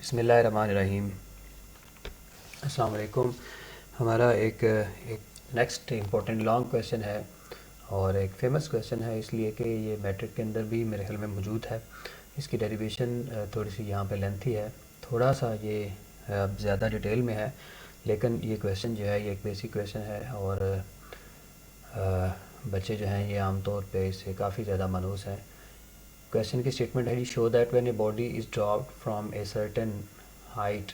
बिस्मिल्लाहिर्रहमानिर्रहीम। अस्सलाम वालेकुम। हमारा एक नेक्स्ट इम्पोर्टेंट लॉन्ग क्वेश्चन है और एक फ़ेमस क्वेश्चन है, इसलिए कि ये मैट्रिक के अंदर भी मेरे ख्याल में मौजूद है। इसकी डेरिवेशन थोड़ी सी यहाँ पे लेंथी है, थोड़ा सा ये ज़्यादा डिटेल में है, लेकिन ये क्वेश्चन जो है ये एक बेसिक क्वेश्चन है और बच्चे जो हैं ये आमतौर पे इससे काफ़ी ज़्यादा मानूस हैं। क्वेश्चन की स्टेटमेंट है, show that when a body is dropped from a certain height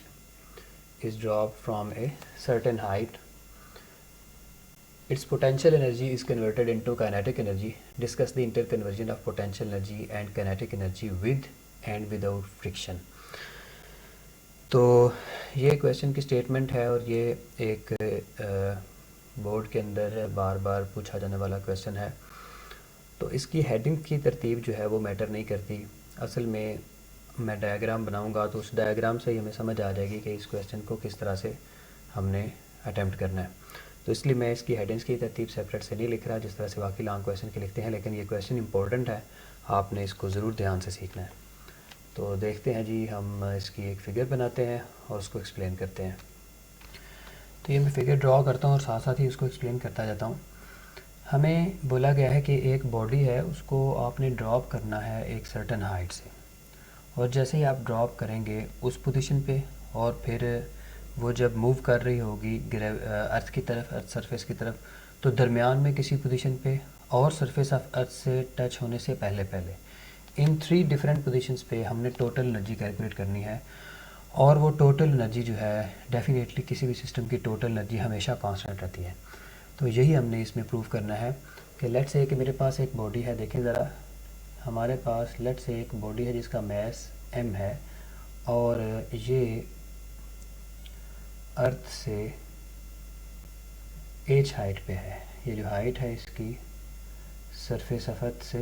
its potential energy is converted into kinetic energy. Discuss the interconversion of potential energy and kinetic energy with and without friction. तो ये question की statement है और ये एक board के अंदर बार बार पूछा जाने वाला क्वेश्चन है। तो इसकी हेडिंग की तरतीब जो है वो मैटर नहीं करती। असल में मैं डायग्राम बनाऊंगा तो उस डायग्राम से ही हमें समझ आ जाएगी कि इस क्वेश्चन को किस तरह से हमने अटैम्प्ट करना है। तो इसलिए मैं इसकी हेडिंग्स की तरतीब सेपरेट से नहीं लिख रहा जिस तरह से बाकी लॉन्ग क्वेश्चन के लिखते हैं, लेकिन ये क्वेश्चन इंपॉर्टेंट है, आपने इसको ज़रूर ध्यान से सीखना है। तो देखते हैं जी, हम इसकी एक फ़िगर बनाते हैं और उसको एक्सप्लेन करते हैं। तो ये मैं फ़िगर ड्रॉ करता हूँ और साथ साथ ही उसको एक्सप्लेन करता जाता हूँ। हमें बोला गया है कि एक बॉडी है, उसको आपने ड्रॉप करना है एक सर्टन हाइट से, और जैसे ही आप ड्रॉप करेंगे उस पोजीशन पे और फिर वो जब मूव कर रही होगी अर्थ की तरफ, अर्थ सरफेस की तरफ, तो दरमियान में किसी पोजीशन पे और सरफेस ऑफ अर्थ से टच होने से पहले इन 3 डिफरेंट पोजीशंस पे हमने टोटल एनर्जी कैलकुलेट करनी है। और वो टोटल एनर्जी जो है, डेफिनेटली किसी भी सिस्टम की टोटल एनर्जी हमेशा कांस्टेंट रहती है। तो यही हमने इसमें प्रूव करना है कि लेट्स से कि मेरे पास एक बॉडी है। देखें ज़रा, हमारे पास लेट्स से एक बॉडी है जिसका मास m है और ये अर्थ से h हाइट पे है। ये जो हाइट है इसकी सरफेस ऑफ अर्थ से,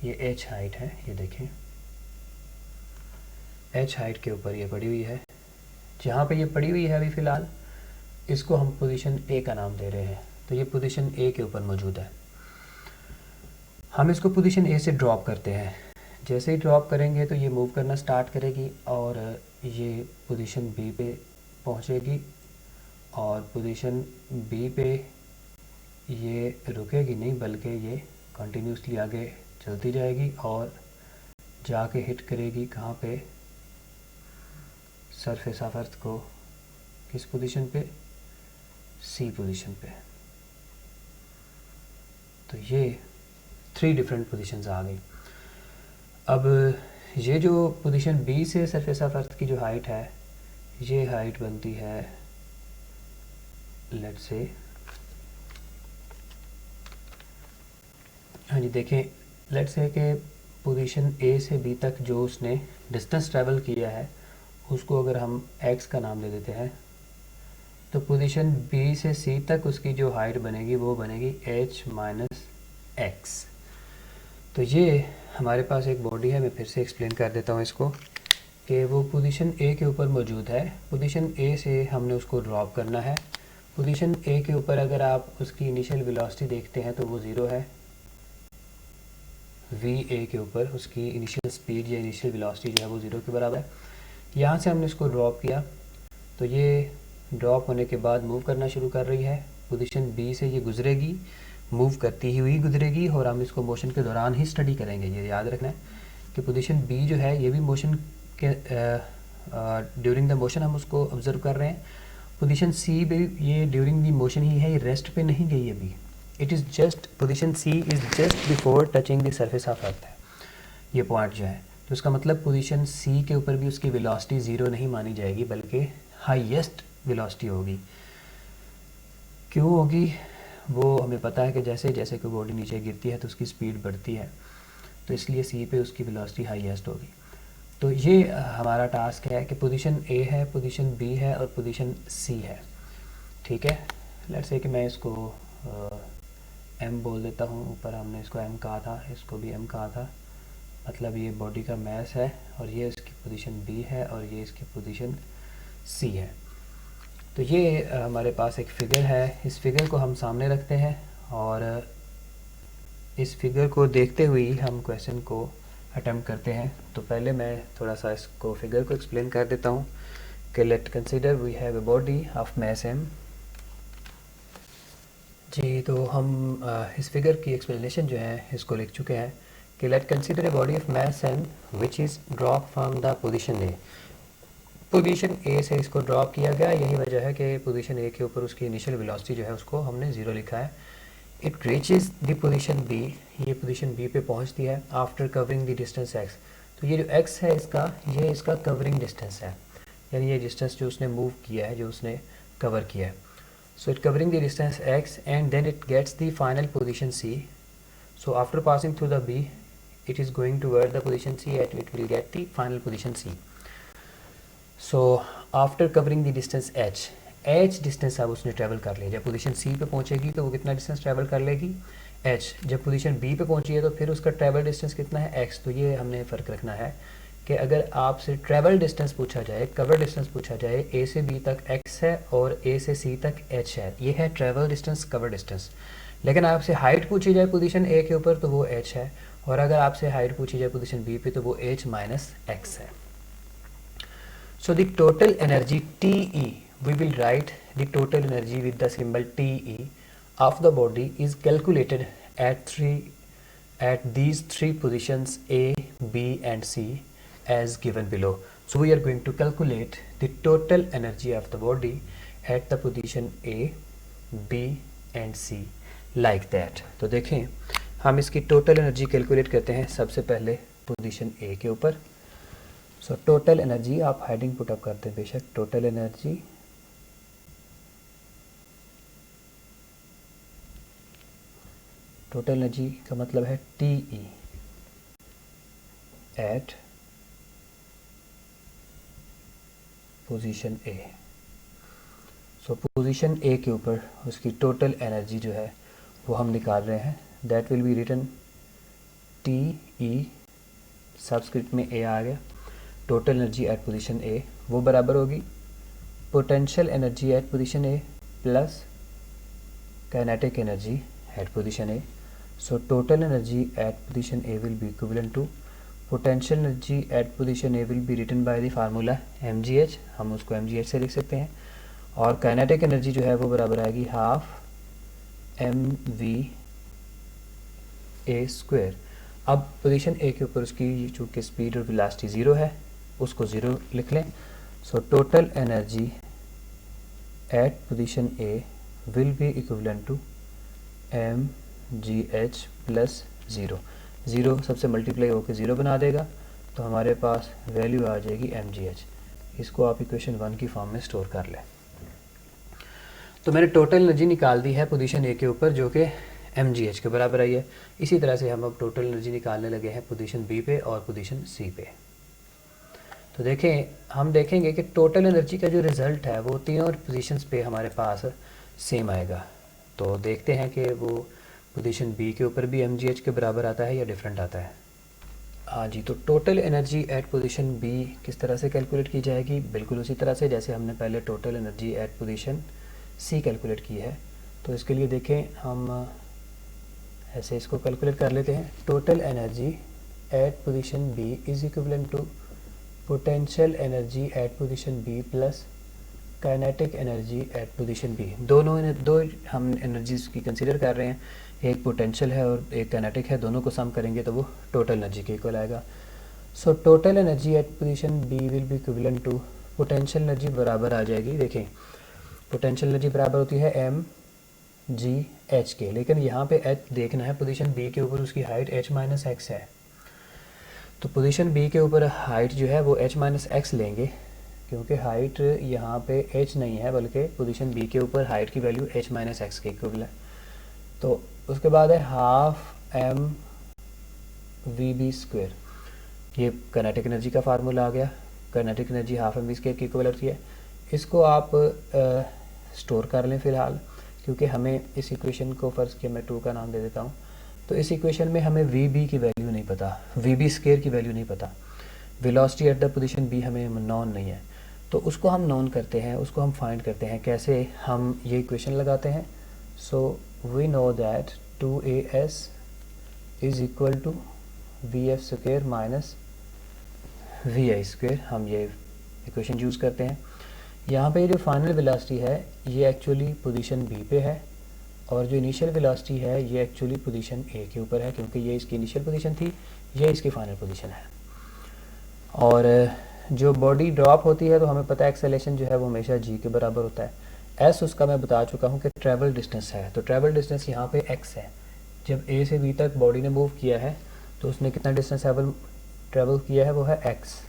ये h हाइट है, ये देखें h हाइट के ऊपर ये पड़ी हुई है। जहाँ पे ये पड़ी हुई है अभी फ़िलहाल, इसको हम पोजीशन A का नाम दे रहे हैं। तो ये पोजीशन A के ऊपर मौजूद है। हम इसको पोजीशन A से ड्रॉप करते हैं। जैसे ही ड्रॉप करेंगे तो ये मूव करना स्टार्ट करेगी और ये पोजीशन B पे पहुंचेगी और पोजीशन B पे ये रुकेगी नहीं, बल्कि ये कंटिन्यूसली आगे चलती जाएगी और जाके हिट करेगी कहाँ पे, सरफेस ऑफ अर्थ को। किस पोजीशन पे? C पोजीशन पे। तो ये 3 डिफरेंट पोजीशंस आ गई। अब ये जो पोजीशन B से सरफेस ऑफ अर्थ की जो हाइट है, ये हाइट बनती है लेट्स से, हाँ जी देखें, लेट्स से कि पोजीशन A से B तक जो उसने डिस्टेंस ट्रैवल किया है उसको अगर हम x का नाम दे देते हैं, तो पोजीशन B से C तक उसकी जो हाइट बनेगी वो बनेगी h माइनस x। तो ये हमारे पास एक बॉडी है। मैं फिर से एक्सप्लेन कर देता हूँ इसको कि वो पोजीशन A के ऊपर मौजूद है। पोजीशन A से हमने उसको ड्रॉप करना है। पोजीशन A के ऊपर अगर आप उसकी इनिशियल वेलोसिटी देखते हैं तो वो 0 है। VA के ऊपर उसकी इनिशियल स्पीड या इनिशियल वेलोसिटी जो है वो 0 के बराबर है। यहाँ से हमने इसको ड्रॉप किया तो ये ड्रॉप होने के बाद मूव करना शुरू कर रही है। पोजीशन B से ये गुजरेगी, मूव करती हुई गुजरेगी, और हम इसको मोशन के दौरान ही स्टडी करेंगे। ये याद रखना है कि पोजीशन B जो है ये भी मोशन के ड्यूरिंग द मोशन हम उसको ऑब्जर्व कर रहे हैं। पोजीशन C भी ये ड्यूरिंग द मोशन ही है, ये रेस्ट पे नहीं गई अभी। It is just, position C is just before touching the surface of earth है ये पॉइंट जो है। तो इसका मतलब पोजीशन C के ऊपर भी उसकी वेलोसिटी 0 नहीं मानी जाएगी, बल्कि हाईएस्ट वेलोसिटी होगी। क्यों होगी वो हमें पता है कि जैसे जैसे कोई बॉडी नीचे गिरती है तो उसकी स्पीड बढ़ती है, तो इसलिए C पे उसकी वेलोसिटी हाईएस्ट होगी। तो ये हमारा टास्क है कि पोजीशन A है, पोजीशन B है और पोजीशन C है। ठीक है, लेट्स से कि मैं इसको M बोल देता हूँ। ऊपर हमने इसको M कहा था, इसको भी M कहा था। मतलब ये बॉडी का मास है और ये इसकी पोजीशन B है और ये इसकी पोजीशन C है। तो ये हमारे पास एक फ़िगर है। इस फिगर को हम सामने रखते हैं और इस फिगर को देखते हुए हम क्वेश्चन को अटेम्प्ट करते हैं। तो पहले मैं थोड़ा सा इसको फिगर को एक्सप्लेन कर देता हूँ कि let consider we have a body of mass m। जी, तो हम इस फिगर की एक्सप्लेनेशन जो है इसको लिख चुके हैं कि let consider a body of mass m which is drop from the position A. Position A से इसको ड्रॉप किया गया, यही वजह है कि पोजीशन ए के ऊपर उसकी इनिशियल वेलोसिटी जो है उसको हमने 0 लिखा है। It reaches the position B, ये पोजीशन बी पे पहुंचती है after covering the distance X. तो ये जो एक्स है इसका, ये इसका कवरिंग डिस्टेंस है, यानी ये डिस्टेंस जो उसने मूव किया है, जो उसने कवर किया है। So it covering the distance x and then it gets the final position c. So after passing through the b, it is going toward the position c and it will get the final position c. So after covering the distance h distance अब उसने travel कर लिया। जब position c पे पहुंचेगी तो वो कितना डिस्टेंस ट्रैवल कर लेगी, h। जब पोजीशन b पे पहुंची है तो फिर उसका ट्रैवल डिस्टेंस कितना है, x। तो ये हमने फ़र्क रखना है कि अगर आपसे ट्रैवल डिस्टेंस पूछा जाए, कवर डिस्टेंस पूछा जाए, ए से बी तक x है और ए से सी तक h है, ये है ट्रैवल डिस्टेंस, कवर डिस्टेंस। लेकिन आपसे हाइट पूछी जाए पोजीशन ए के ऊपर तो वो h है, और अगर आपसे हाइट पूछी जाए पोजीशन बी पे तो वो h माइनस x है। So the total energy TE, we will write the total energy with the symbol TE of the body is calculated at these three positions A, B and C as given below. So we are going to calculate the total energy of the body at the position A, B and C like that. तो देखें हम इसकी total energy calculate करते हैं सबसे पहले position A के ऊपर। सो टोटल एनर्जी आप हेडिंग पुट अप करते हैं बेशक, टोटल एनर्जी टोटल एनर्जी का मतलब है TE at position A। So position A के ऊपर उसकी टोटल एनर्जी जो है वो हम निकाल रहे हैं। That will be written TE, subscript में A आ गया, total energy at position A, वो बराबर होगी potential energy at position A plus kinetic energy at position A। So total energy at position A will be equivalent to potential energy at position A will be written by the formula mgh, हम उसको mgh से लिख सकते हैं, और kinetic energy जो है वो बराबर आएगी हाफ mv a स्क्वायर। अब पोजीशन A के ऊपर उसकी चूँकि स्पीड और वेलोसिटी 0 है, उसको 0 लिख लें। सो total energy at position A will be equivalent to mgh plus 0 सबसे मल्टीप्लाई होकर 0 बना देगा, तो हमारे पास वैल्यू आ जाएगी mgh। इसको आप इक्वेशन 1 की फॉर्म में स्टोर कर लें। तो मैंने टोटल एनर्जी निकाल दी है पोजीशन A के ऊपर जो कि mgh के बराबर आई है। इसी तरह से हम अब टोटल एनर्जी निकालने लगे हैं पोजीशन B पे और पोजीशन C पे। तो देखें, हम देखेंगे कि टोटल एनर्जी का जो रिज़ल्ट है वो तीनों पोजीशंस पे हमारे पास सेम आएगा। तो देखते हैं कि वो पोजीशन B के ऊपर भी mgh के बराबर आता है या डिफरेंट आता है। हाँ जी, तो total energy at position B किस तरह से कैलकुलेट की जाएगी, बिल्कुल उसी तरह से जैसे हमने पहले total energy at position C calculate की है। तो इसके लिए देखें, हम ऐसे इसको कैलकुलेट कर लेते हैं। Total energy at position B is equivalent to potential energy at position B plus kinetic energy at position B। दो हम एनर्जीज की कंसीडर कर रहे हैं, एक पोटेंशियल है और एक काइनेटिक है, दोनों को सम करेंगे तो वो टोटल एनर्जी के इक्वल आएगा। So total energy at position B will be equivalent to potential energy बराबर आ जाएगी। देखें, पोटेंशियल एनर्जी बराबर होती है mgh के, लेकिन यहाँ पे h देखना है, पोजीशन B के ऊपर उसकी हाइट h माइनस x है। तो पोजीशन B के ऊपर हाइट जो है वो h माइनस x लेंगे, क्योंकि हाइट यहाँ पे h नहीं है बल्कि पोजीशन B के ऊपर हाइट की वैल्यू h माइनस एक्स के इक्वल है। तो उसके बाद है हाफ m v स्क्वायर, ये काइनेटिक एनर्जी का फार्मूला आ गया। Kinetic energy half m v square की इक्वल होती है। इसको आप स्टोर कर लें फ़िलहाल, क्योंकि हमें इस इक्वेशन को फ़र्ज़ किया मैं 2 का नाम दे देता हूँ। तो इस इक्वेशन में हमें vb की वैल्यू नहीं पता, vb स्क्वायर की वैल्यू नहीं पता, velocity at the position B हमें नॉन नहीं है, तो उसको हम नॉन करते हैं, उसको हम फाइंड करते हैं। कैसे, हम ये इक्वेशन लगाते हैं। So we know that 2as is equal to V F square minus V I square, हम ये इक्वेशन यूज़ करते हैं। यहाँ पे जो फाइनल वेलोसिटी है ये एक्चुअली पोजीशन बी पे है, और जो इनिशियल वेलोसिटी है ये एक्चुअली पोजीशन ए के ऊपर है, क्योंकि ये इसकी इनिशियल पोजीशन थी, ये इसकी फाइनल पोजीशन है। और जो बॉडी ड्रॉप होती है तो हमें पता है एक्सेलेरेशन जो है वो हमेशा जी के बराबर होता है। एस उसका मैं बता चुका हूँ कि ट्रैवल डिस्टेंस है, तो ट्रैवल डिस्टेंस यहाँ पे एक्स है। जब ए से बी तक बॉडी ने मूव किया है तो उसने कितना डिस्टेंस ट्रैवल किया है, वो है एक्स।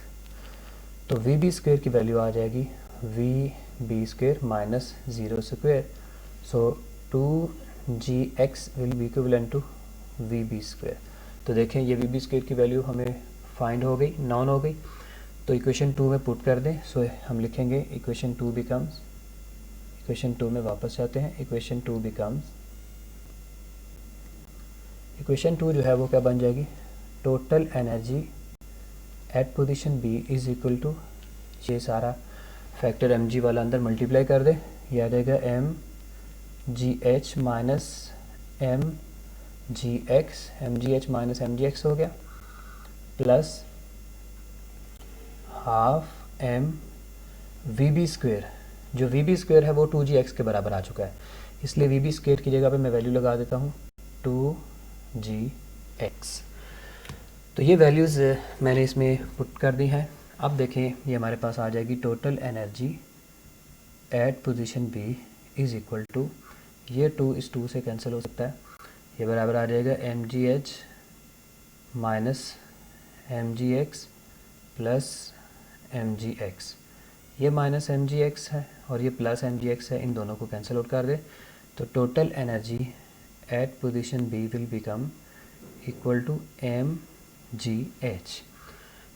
तो वी बी स्क्वेयर की वैल्यू आ जाएगी V B square minus zero square, so 2gx will be equivalent to V B square. तो देखें ये वी बी स्क्वेयर की वैल्यू हमें फाइंड हो गई, नॉन हो गई, तो इक्वेशन 2 में पुट कर दें। सो हम लिखेंगे इक्वेशन 2 बिकम्स, इक्वेशन 2 में वापस जाते हैं, इक्वेशन 2 बिकम्स, इक्वेशन 2 जो है वो क्या बन जाएगी, total energy at position B is equal to, ये सारा फैक्टर एम जी वाला अंदर मल्टीप्लाई कर दे, ये आ जाएगा M G H minus M G X, M G H minus M G X हो गया, plus half M V B square, जो वी बी स्क्वेयर है वो 2gx के बराबर आ चुका है, इसलिए वी बी स्क्वेयर की जगह पे मैं वैल्यू लगा देता हूँ 2gx। तो ये वैल्यूज़ मैंने इसमें पुट कर दी हैं। अब देखें ये हमारे पास आ जाएगी total energy at position B is equal to, ये 2 इस 2 से कैंसिल हो सकता है, ये बराबर आ जाएगा M G H minus M G X plus M G X, ये माइनस एम जी एक्स है और ये प्लस एम जी एक्स है, इन दोनों को कैंसिल आउट कर दे, तो total energy at position B will become equal to M G H.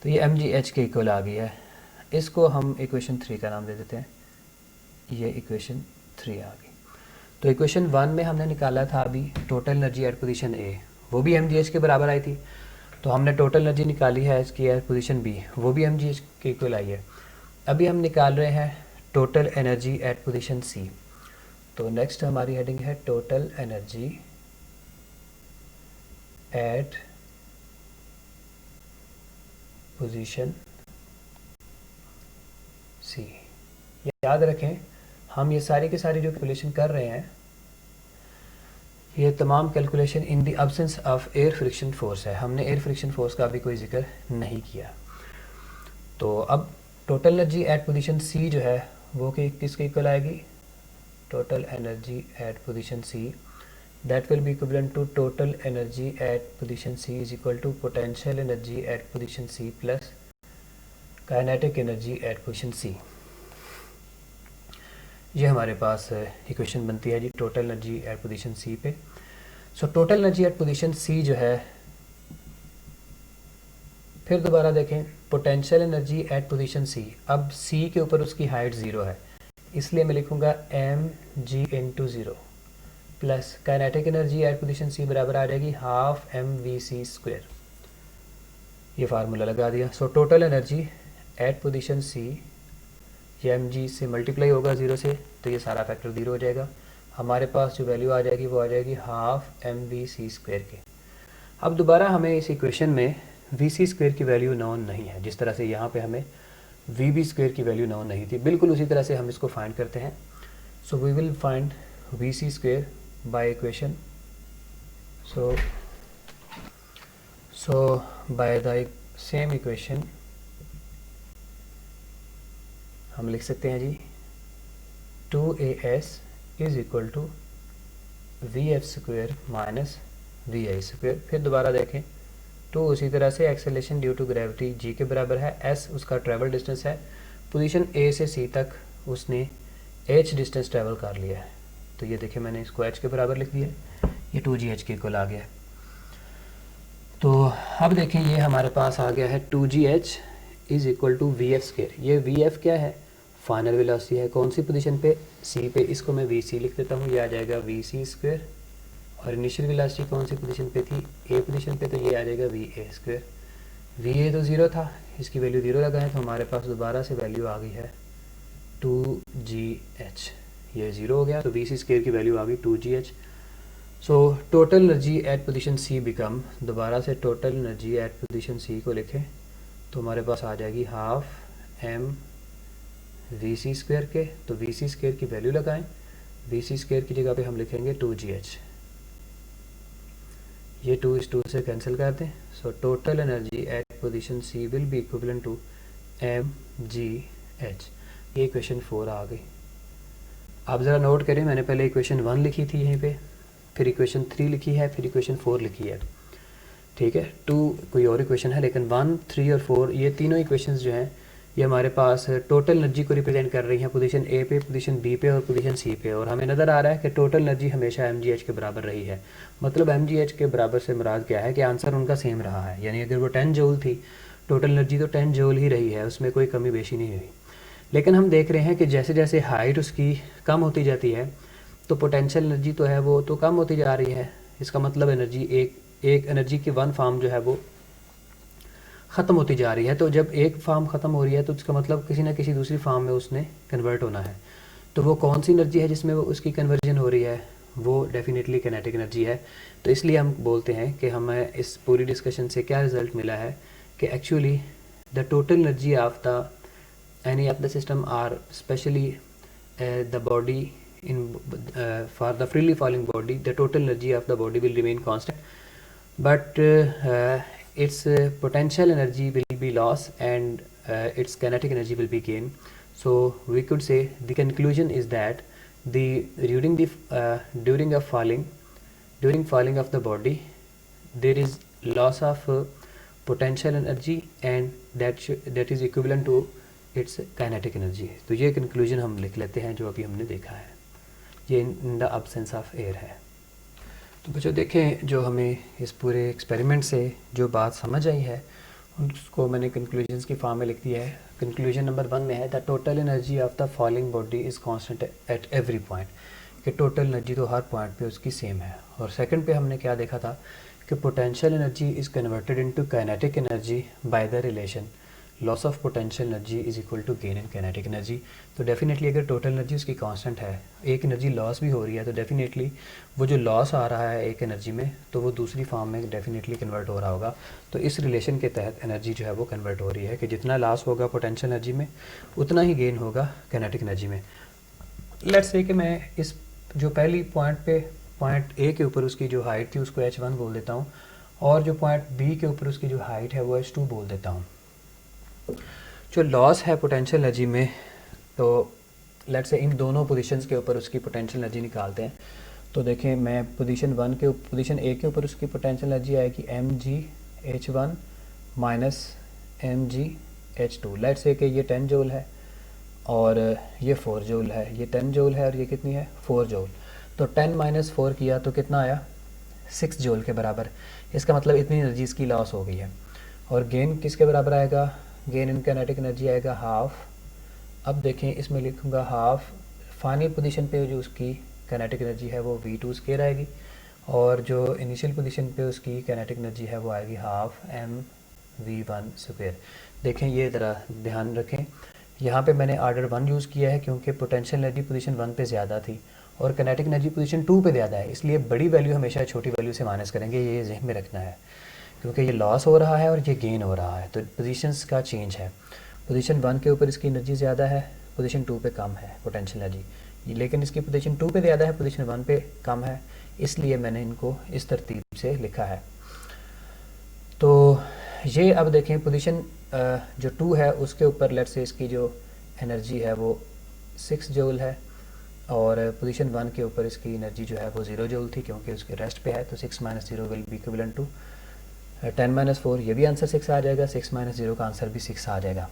तो ये एम जी एच के इक्वल आ गया है, इसको हम इक्वेशन 3 का नाम दे देते हैं, ये इक्वेशन 3 आ गई। तो इक्वेशन 1 में हमने निकाला था अभी total energy at position A, वो भी एम जी एच के बराबर आई थी, तो हमने टोटल एनर्जी निकाली है इसकी एट पोजीशन बी, वो भी एम जी एच के इक्वल आई है। अभी हम निकाल रहे हैं टोटल एनर्जी एट पोजीशन सी, तो नेक्स्ट हमारी हेडिंग है टोटल एनर्जी एट पोजीशन सी। याद रखें हम ये सारी की सारी जो कैलकुलेशन कर रहे हैं, ये तमाम calculation in the absence of air friction force है, हमने एयर फ्रिक्शन फोर्स का भी कोई जिक्र नहीं किया। तो अब total energy at position C जो है वो किसके इक्वल आएगी, total energy at position C that will be equivalent to total energy at position C is equal to potential energy at position C plus kinetic energy at position C। ये हमारे पास equation बनती है जी total energy at position C पे। So total energy at position C जो है, फिर दोबारा देखें potential energy at position C, अब C के ऊपर उसकी हाइट 0 है, इसलिए मैं लिखूँगा m g into 0 plus kinetic energy at position C बराबर आ जाएगी half M we C square, ये फार्मूला लगा दिया। So total energy at position C, ये एम जी से मल्टीप्लाई होगा 0 से, तो ये सारा फैक्टर 0 हो जाएगा, हमारे पास जो वैल्यू आ जाएगी वो आ जाएगी half M we C square के। अब दोबारा हमें इस इक्वेशन में वी सी स्क्वेयर की वैल्यू नॉन नहीं है, जिस तरह से यहाँ पे हमें वी बी स्क्वेयर की वैल्यू नॉन नहीं थी, बिल्कुल उसी तरह से हम इसको फाइंड करते हैं। So we will find V C square by equation, so by the same equation हम लिख सकते हैं जी 2as is equal to vf square minus vi square. फिर दोबारा देखें 2 उसी तरह से acceleration due to gravity g के बराबर है, s उसका ट्रैवल डिस्टेंस है, पोजीशन a से c तक उसने h डिस्टेंस ट्रैवल कर लिया है, तो ये देखिए मैंने इसको h के बराबर लिख दिया, ये 2gh के इक्वल आ गया। तो अब देखें ये हमारे पास आ गया है 2gh is equal to V F square. ये वी एफ क्या है, फाइनल वेलोसिटी है, कौन सी पोजीशन पे, सी पे, इसको मैं वी सी लिख देता हूँ, ये आ जाएगा वी सी स्क्वेयर, और इनिशियल वेलोसिटी कौन सी पोजीशन पे थी, ए पोजीशन पे, तो ये आ जाएगा V A square. V A तो 0 था, इसकी वैल्यू 0 लगाएं, तो हमारे पास दोबारा से वैल्यू आ गई है 2gh, ये 0 हो गया, तो वी सी स्क्वेयर की वैल्यू आ गई 2gh। So total energy at position C become, दोबारा से total energy at position C को लिखें तो हमारे पास आ जाएगी half M we C square के। तो वी सी स्क्वायर की वैल्यू लगाएं, वी सी स्क्वायर की जगह पे हम लिखेंगे 2GH, ये 2 इस 2 से कैंसिल कर दें। So total energy at position C will be equivalent to mgh। ये इक्वेशन 4 आ गई। आप ज़रा नोट करें, मैंने पहले इक्वेशन 1 लिखी थी यहीं पे, फिर इक्वेशन 3 लिखी है, फिर इक्वेशन 4 लिखी है, ठीक है। 2 कोई और इक्वेशन है, लेकिन 1, 3 और 4 ये तीनों इक्वेशंस जो हैं ये हमारे पास टोटल एनर्जी को रिप्रेजेंट कर रही हैं, पोजीशन ए पे, पोजीशन बी पे और पोजीशन सी पे। और हमें नज़र आ रहा है कि टोटल एनर्जी हमेशा mgh के बराबर रही है। मतलब mgh के बराबर से मुराद क्या है कि आंसर उनका सेम रहा है, यानी अगर वो 10 जूल थी, टोटल एनर्जी तो 10 जूल ही रही है, उसमें कोई कमी बेशी नहीं हुई। लेकिन हम देख रहे हैं कि जैसे जैसे हाइट उसकी कम होती जाती है तो पोटेंशियल एनर्जी तो है वो तो कम होती जा रही है। इसका मतलब एनर्जी एक एनर्जी की वन फॉर्म जो है वो ख़त्म होती जा रही है। तो जब एक फॉर्म ख़त्म हो रही है तो इसका मतलब किसी ना किसी दूसरी फॉर्म में उसने कन्वर्ट होना है। तो वो कौन सी एनर्जी है जिसमें वो उसकी कन्वर्जन हो रही है, वो डेफिनेटली काइनेटिक एनर्जी है। तो इसलिए हम बोलते हैं कि हमें इस पूरी डिस्कशन से क्या रिज़ल्ट मिला है कि actually the total energy of the any of the system are especially the body in for the freely falling body, the total energy of the body will remain constant, but its potential energy will be lost and its kinetic energy will be gained. So we could say the conclusion is that the during falling of the body there is loss of potential energy and that is equivalent to it's kinetic energy. तो ये conclusion हम लिख लेते हैं जो अभी हमने देखा है, ये in the absence of air है। तो बच्चों देखें, जो हमें इस पूरे एक्सपेरिमेंट से जो बात समझ आई है उसको मैंने कंक्लूजन्स की फॉर्म में लिख दिया है। कंक्लूजन नंबर 1 में है the total energy of the falling body is constant at every point, कि टोटल एनर्जी तो हर पॉइंट पे उसकी सेम है। और सेकंड पे हमने क्या देखा था कि potential energy is converted into kinetic energy by the relation loss of potential energy is equal to gain in kinetic energy. तो डेफिनेटली अगर टोटल एनर्जी उसकी कांस्टेंट है, एक एनर्जी लॉस भी हो रही है, तो डेफिनेटली वो जो लॉस आ रहा है एक एनर्जी में तो वो दूसरी फॉर्म में डेफिनेटली कन्वर्ट हो रहा होगा। तो इस रिलेशन के तहत एनर्जी जो है वो कन्वर्ट हो रही है कि जितना लॉस होगा पोटेंशियल एनर्जी में उतना ही गेन होगा काइनेटिक एनर्जी में। लेट्स से कि मैं इस जो पहली पॉइंट ए के ऊपर उसकी जो हाइट थी उसको H1 बोल देता हूँ, और जो पॉइंट बी के ऊपर उसकी जो हाइट है वो H2 बोल देता हूँ। जो लॉस है पोटेंशियल एनर्जी में, तो लेट्स से इन दोनों पोजीशंस के ऊपर उसकी पोटेंशियल एनर्जी निकालते हैं। तो देखें, मैं पोजीशन ए के ऊपर उसकी पोटेंशियल एनर्जी आएगी mgh1 minus mgh2। Let's say कि ये 10 जूल है और ये 4 जूल है, ये 10 जूल है और ये कितनी है 4 जूल। तो 10 माइनस 4 किया तो कितना आया 6 जूल के बराबर। इसका मतलब इतनी एनर्जी इसकी लॉस हो गई है। और गेन किसके बराबर आएगा, गेन इन काइनेटिक एनर्जी आएगा हाफ। अब देखें इसमें लिखूँगा हाफ, फाइनल पोजीशन पे जो उसकी काइनेटिक एनर्जी है वो V2 स्क्वायर आएगी, और जो इनिशियल पोजीशन पे उसकी काइनेटिक एनर्जी है वो आएगी हाफ mv1 स्क्वायर। देखें ये ज़रा ध्यान रखें, यहाँ पे मैंने ऑर्डर 1 यूज़ किया है क्योंकि पोटेंशियल एनर्जी पोजीशन 1 पे ज़्यादा थी और काइनेटिक एनर्जी पोजीशन 2 पे ज़्यादा है, इसलिए बड़ी वैल्यू हमेशा छोटी वैल्यू से माइनस करेंगे, ये ज़हन में रखना है, क्योंकि ये लॉस हो रहा है और ये गेन हो रहा है। तो पोजीशंस का चेंज है, पोजीशन 1 के ऊपर इसकी एनर्जी ज़्यादा है, पोजीशन 2 पे कम है पोटेंशियल एनर्जी, लेकिन इसकी पोजीशन 2 पे ज़्यादा है, पोजीशन 1 पे कम है, इसलिए मैंने इनको इस तरतीब से लिखा है। तो ये अब देखें पोजीशन जो 2 है उसके ऊपर लेट्स से इसकी जो एनर्जी है वो 6 जूल है, और पोजीशन 1 के ऊपर इसकी एनर्जी जो है वो 0 जूल थी क्योंकि उसके रेस्ट पे है। तो 6 minus 0 will be equivalent to 10 minus 4, ये भी आंसर 6 आ जाएगा, 6 माइनस 0 का आंसर भी 6 आ जाएगा।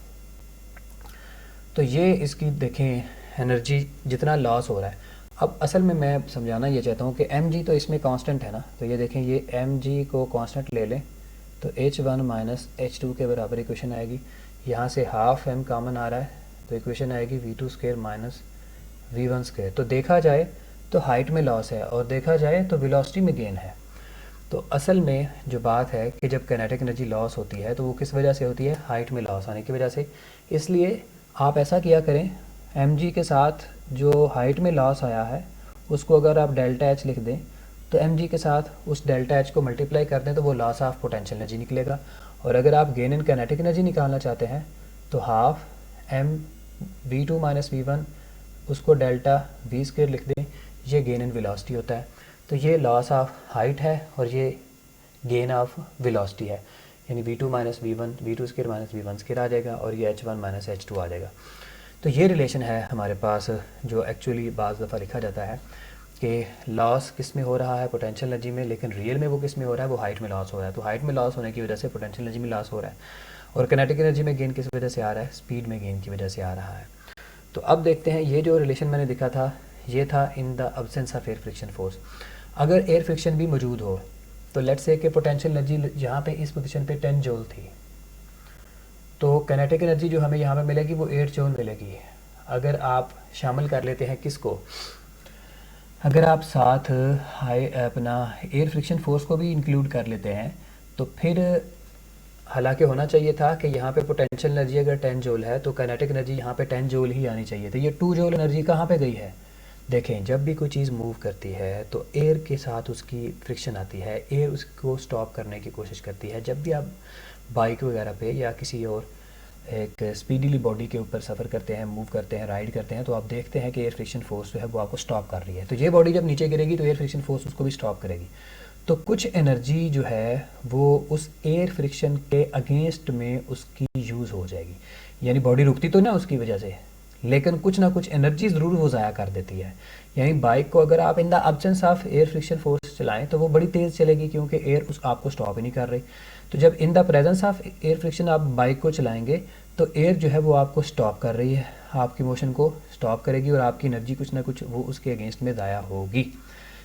तो ये इसकी देखें एनर्जी जितना लॉस हो रहा है। अब असल में मैं समझाना ये चाहता हूँ कि mg तो इसमें कांस्टेंट है ना, तो ये देखें ये mg को कांस्टेंट ले लें तो h1 माइनस h2 के बराबर इक्वेशन आएगी। यहाँ से हाफ m कॉमन आ रहा है तो इक्वेशन आएगी v2 square minus v1 square. तो देखा जाए तो हाइट में लॉस है और देखा जाए तो वेलोसिटी में गेन है। तो असल में जो बात है कि जब काइनेटिक एनर्जी लॉस होती है तो वो किस वजह से होती है, हाइट में लॉस आने की वजह से। इसलिए आप ऐसा किया करें, mg के साथ जो हाइट में लॉस आया है उसको अगर आप डेल्टा h लिख दें तो mg के साथ उस डेल्टा एच को मल्टीप्लाई कर दें तो वो लॉस ऑफ पोटेंशियल एनर्जी निकलेगा। और अगर आप गेन इन काइनेटिक एनर्जी निकालना चाहते हैं तो half M v2 minus v1 उसको डेल्टा v स्क्वायर लिख दें, ये गेन इन वेलोसिटी होता है। तो ये लॉस ऑफ हाइट है और ये गेन ऑफ वेलोसिटी है, यानी v2 minus v2 square minus v1 square आ जाएगा और ये h1 माइनस h2 आ जाएगा। तो ये रिलेशन है हमारे पास, जो एक्चुअली बाज़ दफ़ा लिखा जाता है कि लॉस किस में हो रहा है, पोटेंशियल एनर्जी में, लेकिन रियल में वो किस में हो रहा है, वो हाइट में लॉस हो रहा है। तो हाइट में लॉस होने की वजह से पोटेंशियल एनर्जी में लॉस हो रहा है। और काइनेटिक एनर्जी में गेन किस वजह से आ रहा है, स्पीड में गेन की वजह से आ रहा है। तो अब देखते हैं, ये जो रिलेशन मैंने दिखा था ये था in the absence of air friction force. अगर एयर फ्रिक्शन भी मौजूद हो तो लेट्स से कि पोटेंशियल एनर्जी यहाँ पे इस पोजीशन पे 10 जूल थी, तो काइनेटिक एनर्जी जो हमें यहाँ पे मिलेगी वो 8 जूल मिलेगी। अगर आप शामिल कर लेते हैं किसको, अगर आप साथ अपना एयर फ्रिक्शन फोर्स को भी इंक्लूड कर लेते हैं तो फिर हालांकि होना चाहिए था कि यहाँ पे पोटेंशियल एनर्जी अगर 10 जूल है तो काइनेटिक एनर्जी यहाँ पे 10 जूल ही आनी चाहिए थी। ये 2 जूल एनर्जी कहाँ पे गई है? देखें, जब भी कोई चीज़ मूव करती है तो एयर के साथ उसकी फ्रिक्शन आती है, एयर उसको स्टॉप करने की कोशिश करती है। जब भी आप बाइक वगैरह पे या किसी और एक स्पीडीली बॉडी के ऊपर सफ़र करते हैं, मूव करते हैं, राइड करते हैं, तो आप देखते हैं कि एयर फ्रिक्शन फोर्स जो है वो आपको स्टॉप कर रही है। तो ये बॉडी जब नीचे गिरेगी तो एयर फ्रिक्शन फोर्स उसको भी स्टॉप करेगी। तो कुछ एनर्जी जो है वो उस एयर फ्रिक्शन के अगेंस्ट में उसकी यूज़ हो जाएगी, यानी बॉडी रुकती तो ना उसकी वजह से, लेकिन कुछ ना कुछ एनर्जी ज़रूर वो ज़ाया कर देती है। यानी बाइक को अगर आप in the absence of air friction force चलाएं तो वो बड़ी तेज़ चलेगी, क्योंकि एयर उस आपको स्टॉप ही नहीं कर रही। तो जब इन the presence of air friction आप बाइक को चलाएंगे तो एयर जो है वो आपको स्टॉप कर रही है, आपकी मोशन को स्टॉप करेगी और आपकी एनर्जी कुछ ना कुछ वो उसके अगेंस्ट में ज़ाया होगी,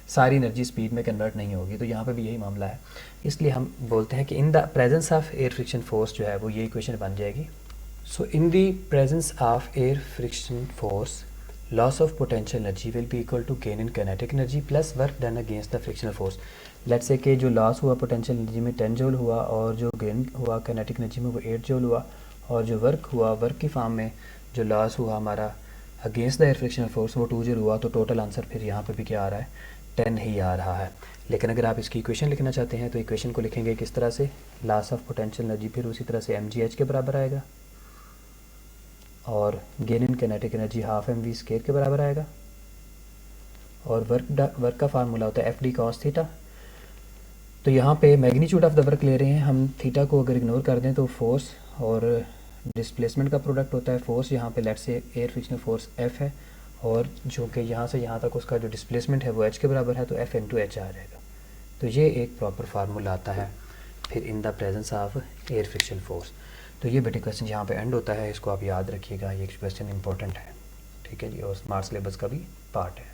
सारी एनर्जी स्पीड में कन्वर्ट नहीं होगी। तो यहाँ पे भी यही मामला है, इसलिए हम बोलते हैं कि in the presence of air friction force जो है वो ये इक्वेशन बन जाएगी। So in the presence of air friction force loss of potential energy will be equal to gain in kinetic energy plus work done against the frictional force. Let's say कि जो loss हुआ potential energy में 10 joule हुआ और जो gain हुआ kinetic energy में वो 8 जूल हुआ, और जो वर्क हुआ वर्क की फॉर्म में जो लॉस हुआ हमारा against the air frictional force वो 2 जूल हुआ। तो टोटल आंसर फिर यहाँ पे भी क्या आ रहा है, 10 ही आ रहा है। लेकिन अगर आप इसकी इक्वेशन लिखना चाहते हैं तो इक्वेशन को लिखेंगे किस तरह से, लॉस ऑफ पोटेंशियल एनर्जी फिर उसी तरह से mgh के बराबर आएगा और gain in kinetic energy half mv square के बराबर आएगा, और वर्क का फार्मूला होता है FD cos थीटा। तो यहाँ पे मैग्नीट्यूड ऑफ द वर्क ले रहे हैं हम, थीटा को अगर इग्नोर कर दें तो फोर्स और डिस्प्लेसमेंट का प्रोडक्ट होता है। फोर्स यहाँ पे let's say air frictional force F है, और जो कि यहाँ से यहाँ तक उसका जो डिस्प्लेसमेंट है वो h के बराबर है, तो F into h आ जाएगा। तो ये एक प्रॉपर फार्मूला आता है फिर इन the presence of air frictional force. तो ये बेटे क्वेश्चन यहाँ पे एंड होता है, इसको आप याद रखिएगा, ये क्वेश्चन इंपॉर्टेंट है, ठीक है जी, और स्मार्ट सिलेबस का भी पार्ट है।